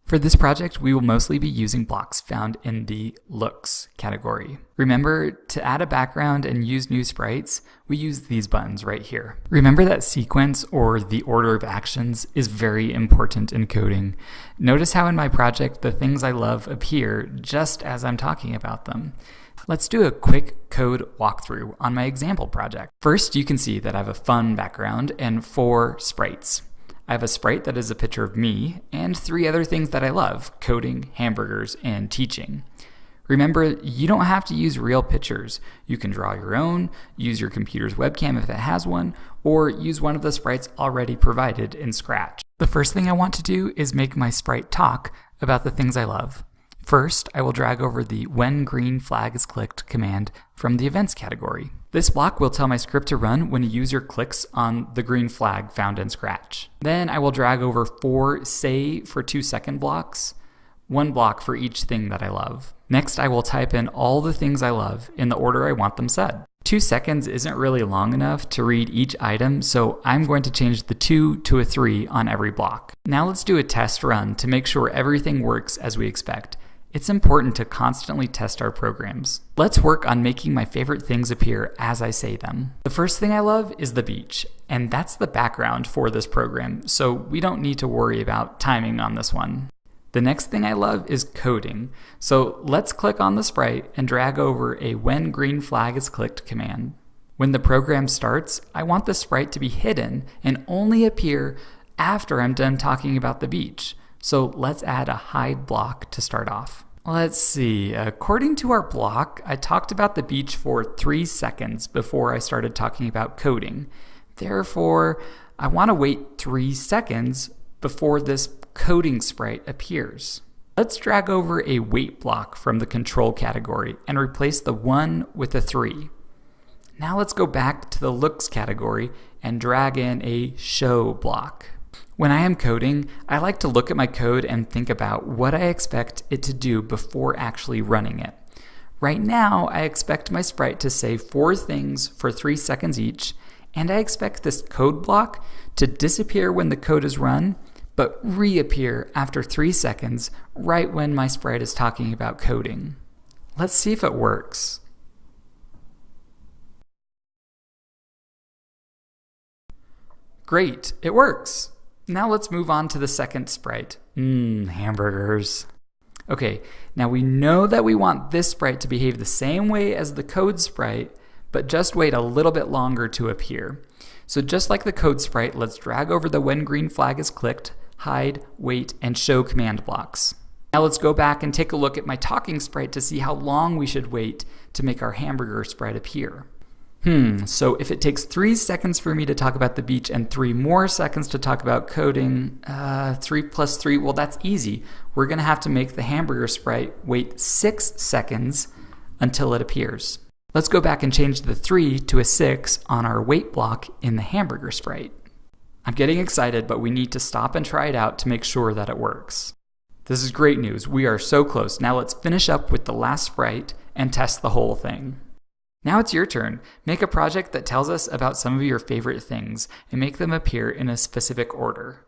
For this project, we will mostly be using blocks found in the Looks category. Remember, to add a background and use new sprites, we use these buttons right here. Remember that sequence or the order of actions is very important in coding. Notice how in my project, the things I love appear just as I'm talking about them. Let's do a quick code walkthrough on my example project. First, you can see that I have a fun background and 4 sprites. I have a sprite that is a picture of me and 3 other things that I love: coding, hamburgers, and teaching. Remember, you don't have to use real pictures. You can draw your own, use your computer's webcam if it has one, or use one of the sprites already provided in Scratch. The first thing I want to do is make my sprite talk about the things I love. First, I will drag over the when green flag is clicked command from the events category. This block will tell my script to run when a user clicks on the green flag found in Scratch. Then I will drag over 4 say for 2-second blocks, 1 block for each thing that I love. Next, I will type in all the things I love in the order I want them said. 2 seconds isn't really long enough to read each item, so I'm going to change the 2 to a 3 on every block. Now let's do a test run to make sure everything works as we expect. It's important to constantly test our programs. Let's work on making my favorite things appear as I say them. The first thing I love is the beach, and that's the background for this program, so we don't need to worry about timing on this one. The next thing I love is coding, so let's click on the sprite and drag over a when green flag is clicked command. When the program starts, I want the sprite to be hidden and only appear after I'm done talking about the beach. So let's add a hide block to start off. Let's see, according to our block, I talked about the beach for 3 seconds before I started talking about coding. Therefore, I want to wait 3 seconds before this coding sprite appears. Let's drag over a wait block from the control category and replace the 1 with a 3. Now let's go back to the looks category and drag in a show block. When I am coding, I like to look at my code and think about what I expect it to do before actually running it. Right now, I expect my sprite to say 4 things for 3 seconds each, and I expect this code block to disappear when the code is run, but reappear after 3 seconds, right when my sprite is talking about coding. Let's see if it works. Great, it works. Now let's move on to the second sprite. Hamburgers. Okay, now we know that we want this sprite to behave the same way as the code sprite, but just wait a little bit longer to appear. So just like the code sprite, let's drag over the when green flag is clicked, hide, wait, and show command blocks. Now let's go back and take a look at my talking sprite to see how long we should wait to make our hamburger sprite appear. So if it takes 3 seconds for me to talk about the beach and 3 more seconds to talk about coding, 3 plus 3, well, that's easy. We're going to have to make the hamburger sprite wait 6 seconds until it appears. Let's go back and change the 3 to a 6 on our wait block in the hamburger sprite. I'm getting excited, but we need to stop and try it out to make sure that it works. This is great news. We are so close. Now let's finish up with the last sprite and test the whole thing. Now it's your turn. Make a project that tells us about some of your favorite things and make them appear in a specific order.